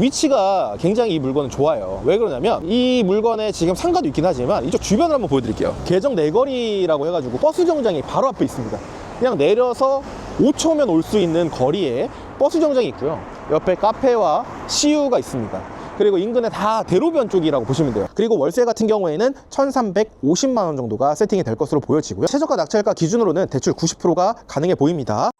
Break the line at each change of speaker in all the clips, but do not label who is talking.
위치가 굉장히 이 물건은 좋아요. 왜 그러냐면 이 물건에 지금 상가도 있긴 하지만 이쪽 주변을 한번 보여드릴게요. 개정 내거리라고 해가지고 버스 정장이 바로 앞에 있습니다. 그냥 내려서 5초면 올 수 있는 거리에 버스 정장이 있고요. 옆에 카페와 CU가 있습니다. 그리고 인근에 다 대로변 쪽이라고 보시면 돼요. 그리고 월세 같은 경우에는 1,350만 원 정도가 세팅이 될 것으로 보여지고요. 최저가 낙찰가 기준으로는 대출 90%가 가능해 보입니다.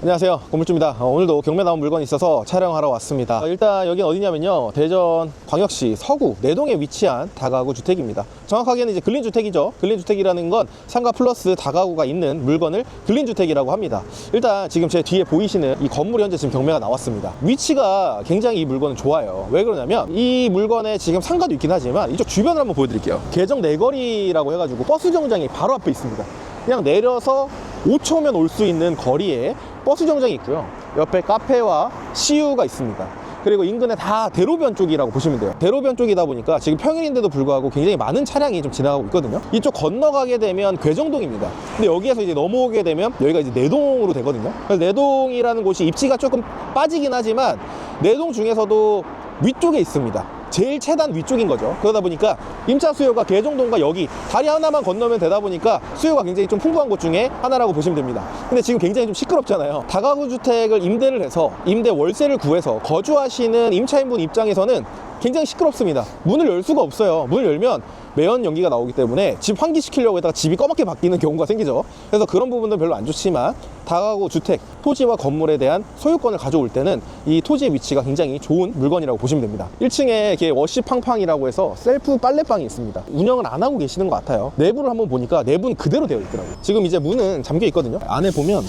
안녕하세요, 건물주입니다. 오늘도 경매 나온 물건이 있어서 촬영하러 왔습니다. 일단 여긴 어디냐면요, 대전 광역시 서구 내동에 위치한 다가구 주택입니다. 정확하게는 이제 근린주택이죠. 근린주택이라는 건 상가 플러스 다가구가 있는 물건을 근린주택이라고 합니다. 일단 지금 제 뒤에 보이시는 이 건물이 현재 지금 경매가 나왔습니다. 위치가 굉장히 이 물건은 좋아요. 왜 그러냐면 이 물건에 지금 상가도 있긴 하지만 이쪽 주변을 한번 보여드릴게요. 개정 내거리라고 해가지고 버스 정장이 바로 앞에 있습니다. 그냥 내려서 5초면 올 수 있는 거리에 버스 정장이 있고요. 옆에 카페와 CU가 있습니다. 그리고 인근에 다 대로변 쪽이라고 보시면 돼요. 대로변 쪽이다 보니까 지금 평일인데도 불구하고 굉장히 많은 차량이 좀 지나가고 있거든요. 이쪽 건너가게 되면 괴정동입니다. 근데 여기에서 이제 넘어오게 되면 여기가 이제 내동으로 되거든요. 그래서 내동이라는 곳이 입지가 조금 빠지긴 하지만 내동 중에서도 위쪽에 있습니다. 제일 최단 위쪽인 거죠. 그러다 보니까 임차 수요가 개정동과 여기 다리 하나만 건너면 되다 보니까 수요가 굉장히 좀 풍부한 곳 중에 하나라고 보시면 됩니다. 근데 지금 굉장히 좀 시끄럽잖아요. 다가구 주택을 임대를 해서 임대 월세를 구해서 거주하시는 임차인분 입장에서는 굉장히 시끄럽습니다. 문을 열 수가 없어요. 문을 열면 매연 연기가 나오기 때문에 집 환기시키려고 했다가 집이 꺼멓게 바뀌는 경우가 생기죠. 그래서 그런 부분은 별로 안 좋지만 다가구 주택, 토지와 건물에 대한 소유권을 가져올 때는 이 토지의 위치가 굉장히 좋은 물건이라고 보시면 됩니다. 1층에 이렇게 워시팡팡이라고 해서 셀프 빨래방이 있습니다. 운영을 안 하고 계시는 것 같아요. 내부를 한번 보니까 내부는 그대로 되어 있더라고요. 지금 이제 문은 잠겨 있거든요. 안에 보면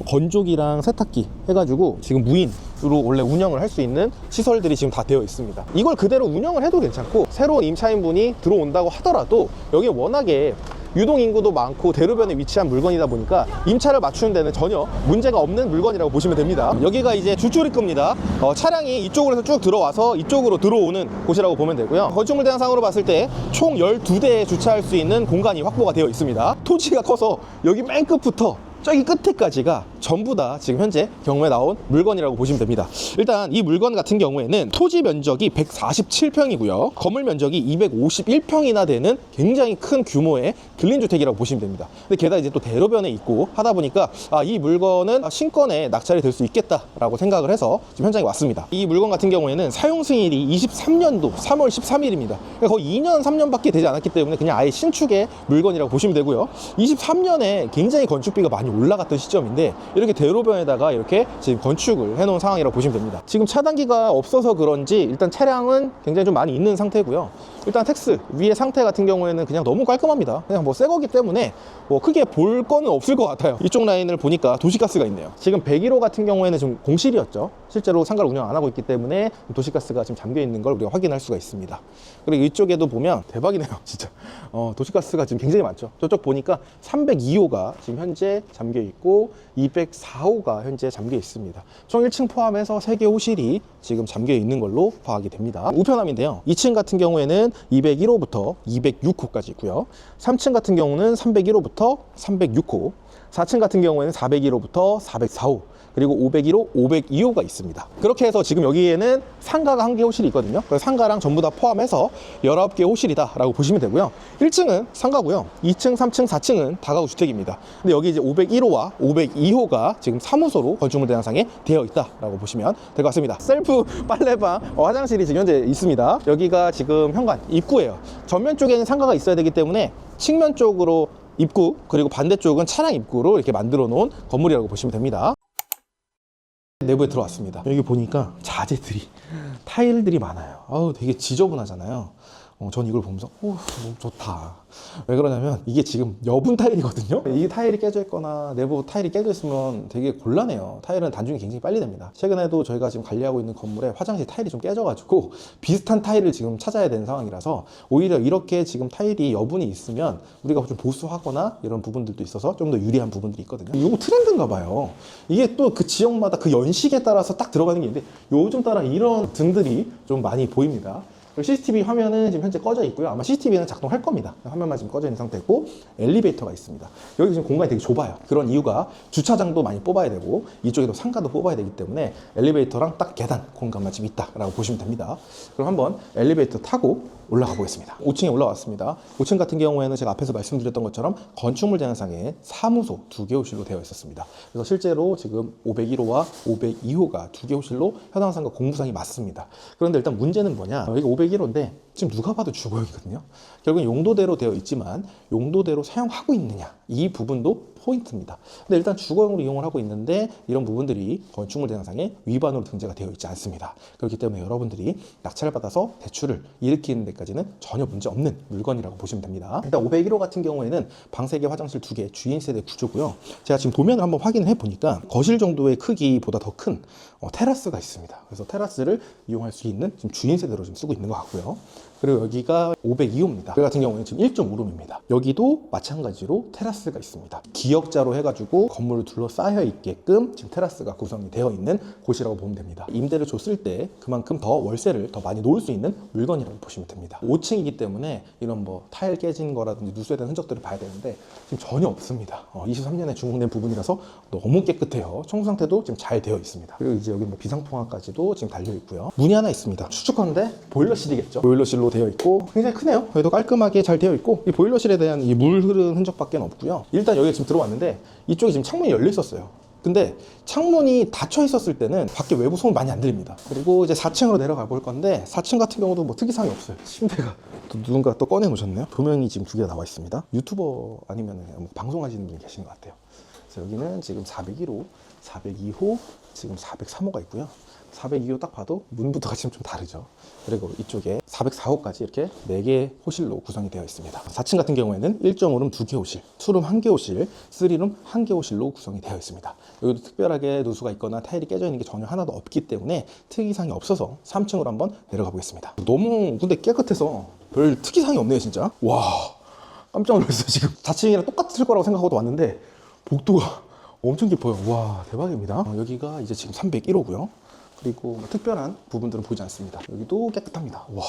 건조기랑 세탁기 해가지고 지금 무인으로 원래 운영을 할 수 있는 시설들이 지금 다 되어 있습니다. 이걸 그대로 운영을 해도 괜찮고 새로운 임차인분이 들어온다고 하더라도 여기 워낙에 유동인구도 많고 대로변에 위치한 물건이다 보니까 임차를 맞추는 데는 전혀 문제가 없는 물건이라고 보시면 됩니다. 여기가 이제 주출입구입니다. 차량이 이쪽으로 해서 쭉 들어와서 이쪽으로 들어오는 곳이라고 보면 되고요. 건축물 대상상으로 봤을 때 총 12대에 주차할 수 있는 공간이 확보가 되어 있습니다. 토지가 커서 여기 맨 끝부터 저기 끝에까지가 전부 다 지금 현재 경매에 나온 물건이라고 보시면 됩니다. 일단 이 물건 같은 경우에는 토지 면적이 147평이고요. 건물 면적이 251평이나 되는 굉장히 큰 규모의 근린주택이라고 보시면 됩니다. 근데 게다가 이제 또 대로변에 있고 하다 보니까 이 물건은 신권에 낙찰이 될 수 있겠다라고 생각을 해서 지금 현장에 왔습니다. 이 물건 같은 경우에는 사용 승일이 23년도 3월 13일입니다. 그러니까 거의 2년, 3년밖에 되지 않았기 때문에 그냥 아예 신축의 물건이라고 보시면 되고요. 23년에 굉장히 건축비가 많이 올라갔던 시점인데 이렇게 대로변에다가 이렇게 지금 건축을 해놓은 상황이라고 보시면 됩니다. 지금 차단기가 없어서 그런지 일단 차량은 굉장히 좀 많이 있는 상태고요. 일단 텍스 위의 상태 같은 경우에는 그냥 너무 깔끔합니다. 그냥 뭐 새 거기 때문에 뭐 크게 볼 거는 없을 것 같아요. 이쪽 라인을 보니까 도시가스가 있네요. 지금 101호 같은 경우에는 좀 공실이었죠. 실제로 상가를 운영 안 하고 있기 때문에 도시가스가 지금 잠겨 있는 걸 우리가 확인할 수가 있습니다. 그리고 이쪽에도 보면 대박이네요, 진짜. 도시가스가 지금 굉장히 많죠. 저쪽 보니까 302호가 지금 현재 잠겨 있고 204호가 현재 잠겨 있습니다. 총 1층 포함해서 3개 호실이 지금 잠겨 있는 걸로 파악이 됩니다. 우편함인데요. 2층 같은 경우에는 201호부터 206호까지 있고요. 3층 같은 경우는 301호부터 306호, 4층 같은 경우에는 401호부터 404호, 그리고 501호, 502호가 있습니다. 그렇게 해서 지금 여기에는 상가가 1개 호실이 있거든요. 그래서 상가랑 전부 다 포함해서 19개 호실이다 라고 보시면 되고요. 1층은 상가고요. 2층, 3층, 4층은 다가구 주택입니다. 근데 여기 이제 501호와 502호가 지금 사무소로 건축물 대상상에 되어 있다라고 보시면 될 것 같습니다. 셀프 빨래방, 화장실이 지금 현재 있습니다. 여기가 지금 현관 입구예요. 전면 쪽에는 상가가 있어야 되기 때문에 측면 쪽으로 입구, 그리고 반대쪽은 차량 입구로 이렇게 만들어 놓은 건물이라고 보시면 됩니다. 내부에 들어왔습니다. 여기 보니까 자재들이, 타일들이 많아요. 아우, 되게 지저분하잖아요. 전 이걸 보면서 너무 좋다. 왜 그러냐면 이게 지금 여분 타일이거든요. 이 타일이 깨져 있거나 내부 타일이 깨져 있으면 되게 곤란해요. 타일은 단종이 굉장히 빨리 됩니다. 최근에도 저희가 지금 관리하고 있는 건물에 화장실 타일이 좀 깨져가지고 비슷한 타일을 지금 찾아야 되는 상황이라서 오히려 이렇게 지금 타일이 여분이 있으면 우리가 좀 보수하거나 이런 부분들도 있어서 좀 더 유리한 부분들이 있거든요. 이거 트렌드인가 봐요. 이게 또 그 지역마다 그 연식에 따라서 딱 들어가는 게 있는데 요즘 따라 이런 등들이 좀 많이 보입니다. 그리고 CCTV 화면은 지금 현재 꺼져 있고요. 아마 CCTV는 작동할 겁니다. 화면만 지금 꺼져 있는 상태고, 엘리베이터가 있습니다. 여기 지금 공간이 되게 좁아요. 그런 이유가 주차장도 많이 뽑아야 되고 이쪽에도 상가도 뽑아야 되기 때문에 엘리베이터랑 딱 계단 공간만 지금 있다라고 보시면 됩니다. 그럼 한번 엘리베이터 타고 올라가 보겠습니다. 5층에 올라왔습니다. 5층 같은 경우에는 제가 앞에서 말씀드렸던 것처럼 건축물 제한상에 사무소 2개 호실로 되어 있었습니다. 그래서 실제로 지금 501호와 502호가 2개 호실로 해당상과 공부상이 맞습니다. 그런데 일단 문제는 뭐냐, 여기가 501호인데 지금 누가 봐도 주거용이거든요. 결국은 용도대로 되어 있지만 용도대로 사용하고 있느냐, 이 부분도 포인트입니다. 근데 일단 주거용으로 이용을 하고 있는데 이런 부분들이 건축물 제한상에 위반으로 등재가 되어 있지 않습니다. 그렇기 때문에 여러분들이 낙찰을 받아서 대출을 일으키는 데까지는 전혀 문제 없는 물건이라고 보시면 됩니다. 일단 501호 같은 경우에는 방 3개, 화장실 2개, 주인 세대 구조고요. 제가 지금 도면을 한번 확인을 해보니까 거실 정도의 크기보다 더 큰 테라스가 있습니다. 그래서 테라스를 이용할 수 있는 지금 주인 세대로 좀 쓰고 있는 것 같고요. 그리고 여기가 502호입니다. 여기 같은 경우는 지금 1.5룸입니다. 여기도 마찬가지로 테라스가 있습니다. 기역자로 해가지고 건물을 둘러싸여 있게끔 지금 테라스가 구성이 되어 있는 곳이라고 보면 됩니다. 임대를 줬을 때 그만큼 더 월세를 더 많이 놓을 수 있는 물건이라고 보시면 됩니다. 5층이기 때문에 이런 뭐 타일 깨진 거라든지 누수된 흔적들을 봐야 되는데 지금 전혀 없습니다. 23년에 준공된 부분이라서 너무 깨끗해요. 청소 상태도 지금 잘 되어 있습니다. 그리고 이제 여기 뭐 비상통화까지도 지금 달려 있고요. 문이 하나 있습니다. 추측컨대 보일러실이겠죠. 보일러실로 되어 있고 굉장히 크네요. 여기도 깔끔하게 잘 되어 있고 이 보일러실에 대한 이 물 흐르는 흔적밖에 없고요. 일단 여기 지금 들어왔는데 이쪽에 지금 창문이 열려 있었어요. 근데 창문이 닫혀 있었을 때는 밖에 외부 소음 많이 안 들립니다. 그리고 이제 4층으로 내려가 볼 건데 4층 같은 경우도 뭐 특이사항이 없어요. 침대가 또 누군가 또 꺼내 놓으셨네요. 조명이 지금 2개가 나와 있습니다. 유튜버 아니면 뭐 방송하시는 분이 계신 것 같아요. 그래서 여기는 지금 401호, 402호, 지금 403호가 있고요. 402호 딱 봐도 문부터가 지금 좀 다르죠. 그리고 이쪽에 404호까지 이렇게 4개 호실로 구성이 되어 있습니다. 4층 같은 경우에는 1.5룸 2개 호실, 2룸 1개 호실, 3룸 1개 호실로 구성이 되어 있습니다. 여기도 특별하게 누수가 있거나 타일이 깨져 있는 게 전혀 하나도 없기 때문에 특이사항이 없어서 3층으로 한번 내려가 보겠습니다. 너무 근데 깨끗해서 별 특이사항이 없네요 진짜. 와, 깜짝 놀랐어요. 지금 4층이랑 똑같을 거라고 생각하고 왔는데 복도가 엄청 깊어요. 와, 대박입니다. 여기가 이제 지금 301호고요. 그리고 뭐 특별한 부분들은 보이지 않습니다. 여기도 깨끗합니다. 와,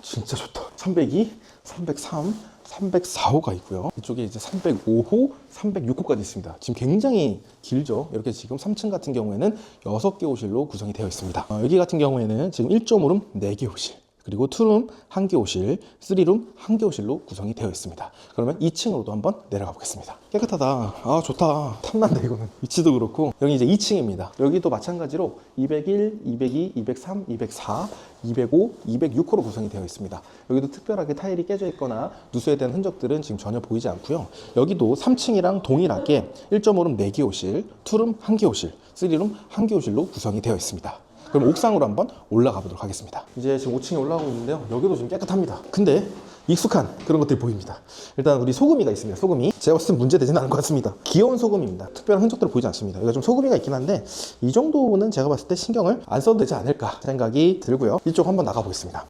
진짜 좋다. 302, 303, 304호가 있고요. 이쪽에 이제 305호, 306호까지 있습니다. 지금 굉장히 길죠. 이렇게 지금 3층 같은 경우에는 6개 호실로 구성이 되어 있습니다. 여기 같은 경우에는 지금 1.5룸 4개 호실, 그리고 2룸 1개 호실, 3룸 1개 호실로 구성이 되어 있습니다. 그러면 2층으로도 한번 내려가 보겠습니다. 깨끗하다. 아, 좋다. 탐난다 이거는. 위치도 그렇고. 여기 이제 2층입니다. 여기도 마찬가지로 201, 202, 203, 204, 205, 206호로 구성이 되어 있습니다. 여기도 특별하게 타일이 깨져 있거나 누수에 대한 흔적들은 지금 전혀 보이지 않고요. 여기도 3층이랑 동일하게 1.5룸 4개 호실, 2룸 1개 호실, 3룸 1개 호실로 구성이 되어 있습니다. 그럼 옥상으로 한번 올라가 보도록 하겠습니다. 이제 지금 5층에 올라가고 있는데요. 여기도 지금 깨끗합니다. 근데 익숙한 그런 것들이 보입니다. 일단 우리 소금이가 있습니다. 소금이 제가 봤을 때 문제되지는 않을 것 같습니다. 귀여운 소금입니다. 특별한 흔적들을 보이지 않습니다. 여기가 좀 소금이가 있긴 한데 이 정도는 제가 봤을 때 신경을 안 써도 되지 않을까 생각이 들고요. 이쪽 한번 나가 보겠습니다.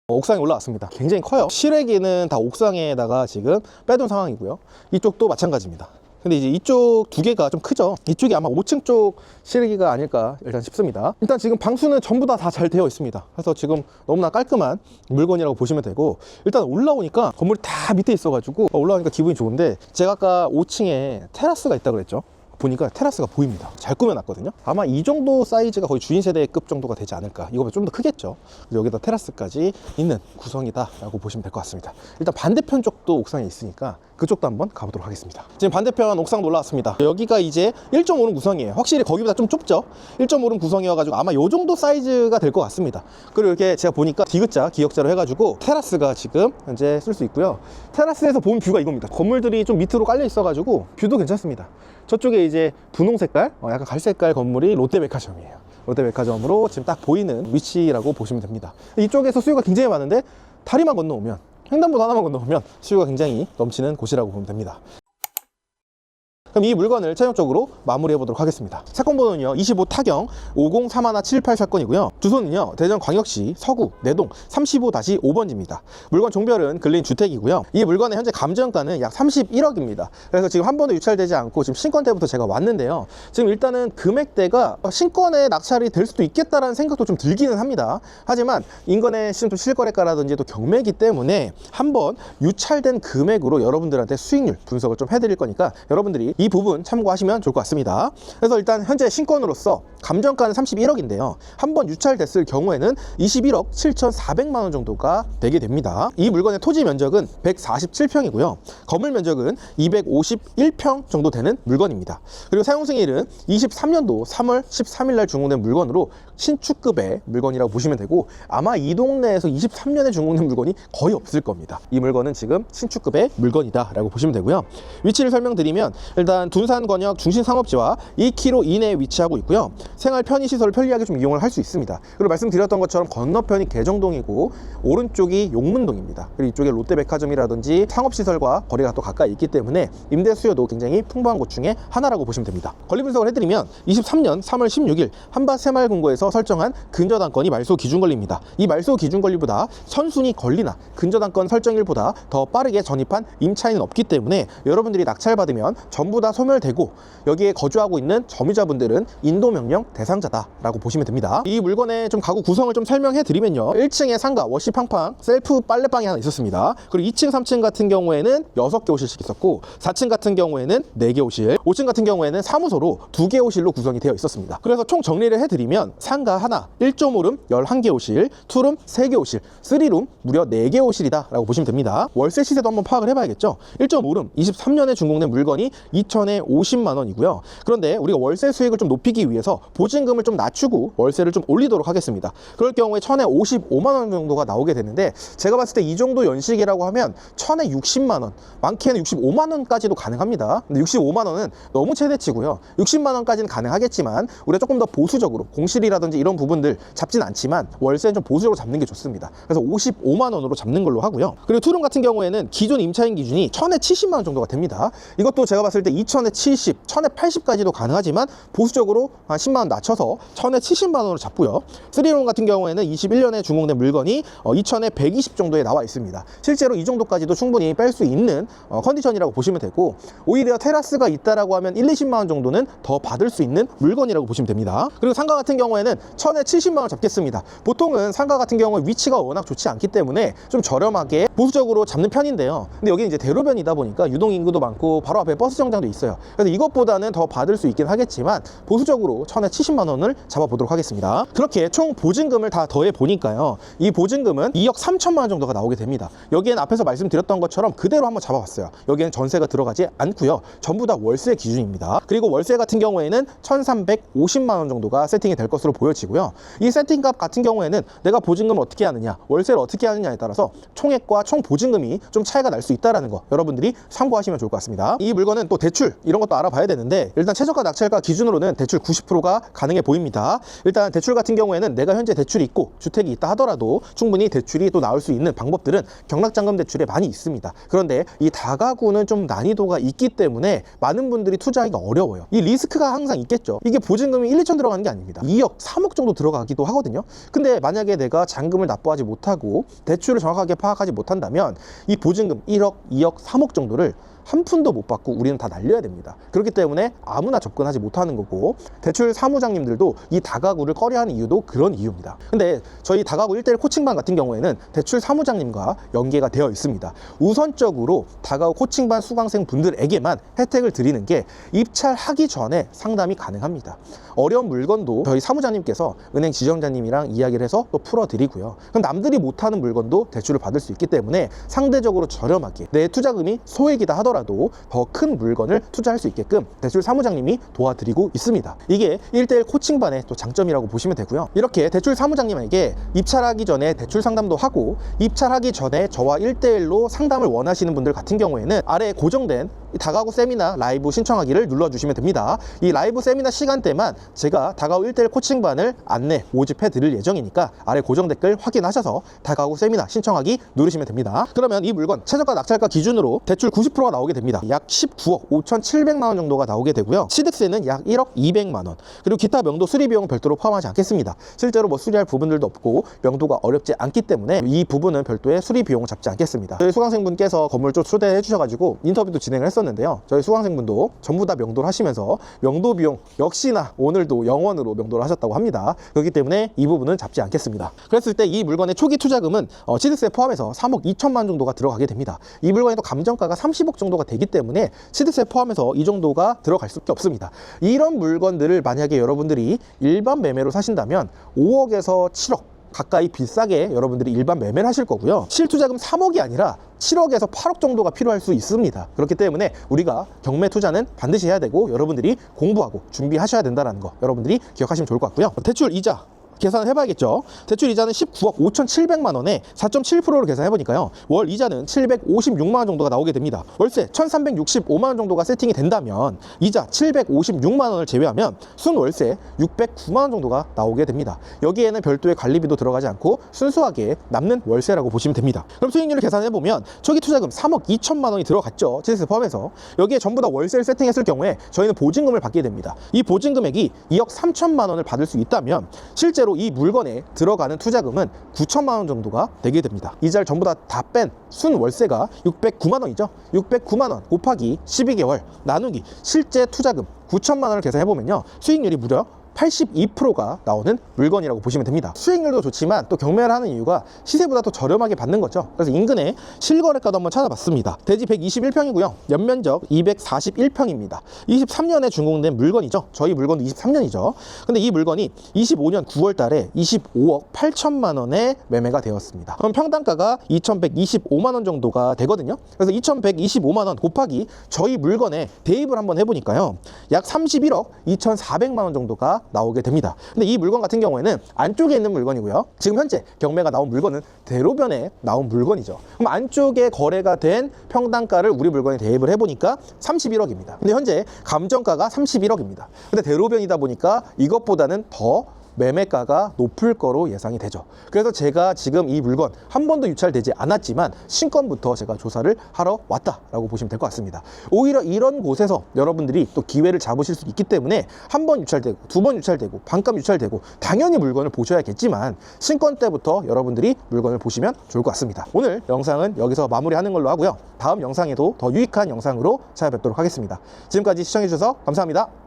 옥상에 올라왔습니다. 굉장히 커요. 실외기는 다 옥상에다가 지금 빼둔 상황이고요. 이쪽도 마찬가지입니다. 근데 이제 이쪽 2개가 좀 크죠. 이쪽이 아마 5층 쪽 실외기가 아닐까 일단 싶습니다. 일단 지금 방수는 전부 다 잘 되어 있습니다. 그래서 지금 너무나 깔끔한 물건이라고 보시면 되고, 일단 올라오니까 건물이 다 밑에 있어가지고 올라오니까 기분이 좋은데, 제가 아까 5층에 테라스가 있다고 그랬죠. 보니까 테라스가 보입니다. 잘 꾸며놨거든요. 아마 이 정도 사이즈가 거의 주인 세대급 정도가 되지 않을까. 이거보다 좀 더 크겠죠. 그래서 여기다 테라스까지 있는 구성이다 라고 보시면 될 것 같습니다. 일단 반대편 쪽도 옥상에 있으니까 그쪽도 한번 가보도록 하겠습니다. 지금 반대편 옥상도 올라왔습니다. 여기가 이제 1.5룸 구성이에요. 확실히 거기보다 좀 좁죠. 1.5룸 구성이어가지고 아마 요 정도 사이즈가 될 것 같습니다. 그리고 이렇게 제가 보니까 디귿자, 기역자로 해가지고 테라스가 지금 현재 쓸 수 있고요. 테라스에서 본 뷰가 이겁니다. 건물들이 좀 밑으로 깔려 있어가지고 뷰도 괜찮습니다. 저쪽에 이제 분홍 색깔, 약간 갈색깔 건물이 롯데백화점이에요. 롯데백화점으로 지금 딱 보이는 위치라고 보시면 됩니다. 이쪽에서 수요가 굉장히 많은데 다리만 건너오면, 횡단보도 하나만 건너오면 수요가 굉장히 넘치는 곳이라고 보면 됩니다. 그럼 이 물건을 최종적으로 마무리해 보도록 하겠습니다. 사건 번호는요 25타경 503178 사건이고요. 주소는요 대전광역시 서구 내동 35-5번지입니다. 물건 종별은 근린 주택이고요. 이 물건의 현재 감정가는 약 31억입니다. 그래서 지금 한 번도 유찰되지 않고 지금 신권 때부터 제가 왔는데요. 지금 일단은 금액대가 신권에 낙찰이 될 수도 있겠다라는 생각도 좀 들기는 합니다. 하지만 인건의 또 실거래가라든지 또 경매이기 때문에 한번 유찰된 금액으로 여러분들한테 수익률 분석을 좀 해드릴 거니까 여러분들이 이 부분 참고하시면 좋을 것 같습니다. 그래서 일단 현재 신권으로서 감정가는 31억인데요. 한번 유찰됐을 경우에는 21억 7,400만 원 정도가 되게 됩니다. 이 물건의 토지 면적은 147평이고요. 건물 면적은 251평 정도 되는 물건입니다. 그리고 사용 승일은 23년도 3월 13일 날 준공된 물건으로 신축급의 물건이라고 보시면 되고 아마 이 동네에서 23년에 준공된 물건이 거의 없을 겁니다. 이 물건은 지금 신축급의 물건이다 라고 보시면 되고요. 위치를 설명드리면 일단 둔산권역 중심상업지와 2km 이내에 위치하고 있고요. 생활 편의시설을 편리하게 좀 이용을 할 수 있습니다. 그리고 말씀드렸던 것처럼 건너편이 개정동이고 오른쪽이 용문동입니다. 그리고 이쪽에 롯데백화점이라든지 상업시설과 거리가 또 가까이 있기 때문에 임대 수요도 굉장히 풍부한 곳 중에 하나라고 보시면 됩니다. 권리 분석을 해드리면 23년 3월 16일 한밭새마을금고에서 설정한 근저당권이 말소 기준권리입니다. 이 말소 기준권리보다 선순위 권리나 근저당권 설정일보다 더 빠르게 전입한 임차인은 없기 때문에 여러분들이 낙찰받으면 전부 다 소멸되고 여기에 거주하고 있는 점유자분들은 인도명령 대상자다라고 보시면 됩니다. 이 물건의 좀 가구 구성을 좀 설명해 드리면요. 1층에 상가, 워시팡팡, 셀프 빨래방이 하나 있었습니다. 그리고 2층, 3층 같은 경우에는 6개 호실씩 있었고 4층 같은 경우에는 4개 호실, 5층 같은 경우에는 사무소로 2개 호실로 구성이 되어 있었습니다. 그래서 총 정리를 해드리면 상가 하나, 1.5룸 11개 호실, 2룸 3개 호실, 3룸 무려 4개 호실이다 라고 보시면 됩니다. 월세 시세도 한번 파악을 해봐야겠죠. 1.5룸 23년에 준공된 물건이 2천에 50만 원이고요. 그런데 우리가 월세 수익을 좀 높이기 위해서 보증금을 좀 낮추고 월세를 좀 올리도록 하겠습니다. 그럴 경우에 1000에 55만 원 정도가 나오게 되는데 제가 봤을 때 이 정도 연식이라고 하면 1000에 60만 원, 많게는 65만 원까지도 가능합니다. 근데 65만 원은 너무 최대치고요. 60만 원까지는 가능하겠지만 우리가 조금 더 보수적으로 공실이라든지 이런 부분들 잡진 않지만 월세는 좀 보수적으로 잡는 게 좋습니다. 그래서 55만 원으로 잡는 걸로 하고요. 그리고 투룸 같은 경우에는 기존 임차인 기준이 1000에 70만 원 정도가 됩니다. 이것도 제가 봤을 때 2000에 70, 1000에 80까지도 가능하지만 보수적으로 한 10만 원 낮춰서 1000에 70만 원으로 잡고요. 3룸 같은 경우에는 21년에 준공된 물건이 2000에 120 정도에 나와 있습니다. 실제로 이 정도까지도 충분히 뺄 수 있는 컨디션이라고 보시면 되고 오히려 테라스가 있다라고 하면 1, 20만 원 정도는 더 받을 수 있는 물건이라고 보시면 됩니다. 그리고 상가 같은 경우에는 1000에 70만 원 잡겠습니다. 보통은 상가 같은 경우에 위치가 워낙 좋지 않기 때문에 좀 저렴하게 보수적으로 잡는 편인데요. 근데 여기 이제 대로변이다 보니까 유동 인구도 많고 바로 앞에 버스 정장도 있어요. 그래서 이것보다는 더 받을 수 있긴 하겠지만 보수적으로 1000에 70만 원을 잡아보도록 하겠습니다. 그렇게 총 보증금을 다 더해 보니까요. 이 보증금은 2억 3천만 원 정도가 나오게 됩니다. 여기엔 앞에서 말씀드렸던 것처럼 그대로 한번 잡아봤어요. 여기엔 전세가 들어가지 않고요. 전부 다 월세 기준입니다. 그리고 월세 같은 경우에는 1350만 원 정도가 세팅이 될 것으로 보여지고요. 이 세팅값 같은 경우에는 내가 보증금을 어떻게 하느냐, 월세를 어떻게 하느냐에 따라서 총액과 총 보증금이 좀 차이가 날 수 있다는 거 여러분들이 참고하시면 좋을 것 같습니다. 이 물건은 또 대출 이런 것도 알아봐야 되는데 일단 최저가 낙찰가 기준으로는 대출 90%가 가능해 보입니다. 일단 대출 같은 경우에는 내가 현재 대출이 있고 주택이 있다 하더라도 충분히 대출이 또 나올 수 있는 방법들은 경락잔금 대출에 많이 있습니다. 그런데 이 다가구는 좀 난이도가 있기 때문에 많은 분들이 투자하기가 어려워요. 이 리스크가 항상 있겠죠. 이게 보증금이 1, 2천 들어가는 게 아닙니다. 2억, 3억 정도 들어가기도 하거든요. 근데 만약에 내가 잔금을 납부하지 못하고 대출을 정확하게 파악하지 못한다면 이 보증금 1억, 2억, 3억 정도를 한 푼도 못 받고 우리는 다 날려야 됩니다. 그렇기 때문에 아무나 접근하지 못하는 거고 대출 사무장님들도 이 다가구를 꺼려하는 이유도 그런 이유입니다. 근데 저희 다가구 1:1 코칭반 같은 경우에는 대출 사무장님과 연계가 되어 있습니다. 우선적으로 다가구 코칭반 수강생 분들에게만 혜택을 드리는 게 입찰하기 전에 상담이 가능합니다. 어려운 물건도 저희 사무장님께서 은행 지점장님이랑 이야기를 해서 또 풀어드리고요. 그럼 남들이 못하는 물건도 대출을 받을 수 있기 때문에 상대적으로 저렴하게 내 투자금이 소액이다 하더라도 더 큰 물건을 투자할 수 있게끔 대출 사무장님이 도와드리고 있습니다. 이게 1:1 코칭반의 또 장점이라고 보시면 되고요. 이렇게 대출 사무장님에게 입찰하기 전에 대출 상담도 하고 입찰하기 전에 저와 1:1로 상담을 원하시는 분들 같은 경우에는 아래에 고정된 이 다가구 세미나 라이브 신청하기를 눌러주시면 됩니다. 이 라이브 세미나 시간대만 제가 다가구 1:1 코칭반을 안내 모집해 드릴 예정이니까 아래 고정 댓글 확인하셔서 다가구 세미나 신청하기 누르시면 됩니다. 그러면 이 물건 최저가 낙찰가 기준으로 대출 90%가 나오게 됩니다. 약 19억 5,700만 원 정도가 나오게 되고요. 취득세는 약 1억 200만 원, 그리고 기타 명도 수리 비용은 별도로 포함하지 않겠습니다. 실제로 뭐 수리할 부분들도 없고 명도가 어렵지 않기 때문에 이 부분은 별도의 수리 비용을 잡지 않겠습니다. 저희 수강생분께서 건물 쪽 초대해 주셔가지고 인터뷰도 진행을 했었는데요. 저희 수강생분도 전부 다 명도를 하시면서 명도 비용 역시나 오늘도 영원으로 명도를 하셨다고 합니다. 그렇기 때문에 이 부분은 잡지 않겠습니다. 그랬을 때 이 물건의 초기 투자금은 취득세 포함해서 3억 2천만 원 정도가 들어가게 됩니다. 이 물건의 또 감정가가 30억 정도가 되기 때문에 취득세 포함해서 이 정도가 들어갈 수밖에 없습니다. 이런 물건들을 만약에 여러분들이 일반 매매로 사신다면 5억에서 7억 가까이 비싸게 여러분들이 일반 매매를 하실 거고요. 실투자금 3억이 아니라 7억에서 8억 정도가 필요할 수 있습니다. 그렇기 때문에 우리가 경매 투자는 반드시 해야 되고 여러분들이 공부하고 준비하셔야 된다는 거 여러분들이 기억하시면 좋을 것 같고요. 대출 이자 계산을 해봐야겠죠. 대출 이자는 19억 5,700만 원에 4.7%로 계산해보니까요. 월 이자는 756만 원 정도가 나오게 됩니다. 월세 1,365만 원 정도가 세팅이 된다면 이자 756만 원을 제외하면 순월세 609만 원 정도가 나오게 됩니다. 여기에는 별도의 관리비도 들어가지 않고 순수하게 남는 월세라고 보시면 됩니다. 그럼 수익률을 계산해보면 초기 투자금 3억 2천만 원이 들어갔죠. 취득세 포함해서. 여기에 전부 다 월세를 세팅했을 경우에 저희는 보증금을 받게 됩니다. 이 보증금액이 2억 3천만 원을 받을 수 있다면 실제로 이 물건에 들어가는 투자금은 9천만 원 정도가 되게 됩니다. 이자를 전부 다 뺀 순월세가 609만 원이죠. 609만 원 곱하기 12개월 나누기 실제 투자금 9천만 원을 계산해보면요. 수익률이 무려 82%가 나오는 물건이라고 보시면 됩니다. 수익률도 좋지만 또 경매를 하는 이유가 시세보다 더 저렴하게 받는 거죠. 그래서 인근에 실거래가도 한번 찾아봤습니다. 대지 121평이고요. 연면적 241평입니다. 23년에 준공된 물건이죠. 저희 물건도 23년이죠. 근데 이 물건이 25년 9월 달에 25억 8천만 원에 매매가 되었습니다. 그럼 평당가가 2,125만 원 정도가 되거든요. 그래서 2,125만 원 곱하기 저희 물건에 대입을 한번 해보니까요. 약 31억 2,400만 원 정도가 나오게 됩니다. 근데 이 물건 같은 경우에는 안쪽에 있는 물건이고요. 지금 현재 경매가 나온 물건은 대로변에 나온 물건이죠. 그럼 안쪽에 거래가 된 평당가를 우리 물건에 대입을 해보니까 31억입니다. 근데 현재 감정가가 31억입니다. 근데 대로변이다 보니까 이것보다는 더 매매가가 높을 거로 예상이 되죠. 그래서 제가 지금 이 물건 한 번도 유찰되지 않았지만 신건부터 제가 조사를 하러 왔다라고 보시면 될 것 같습니다. 오히려 이런 곳에서 여러분들이 또 기회를 잡으실 수 있기 때문에 한 번 유찰되고 두 번 유찰되고 반값 유찰되고 당연히 물건을 보셔야겠지만 신건 때부터 여러분들이 물건을 보시면 좋을 것 같습니다. 오늘 영상은 여기서 마무리하는 걸로 하고요. 다음 영상에도 더 유익한 영상으로 찾아뵙도록 하겠습니다. 지금까지 시청해 주셔서 감사합니다.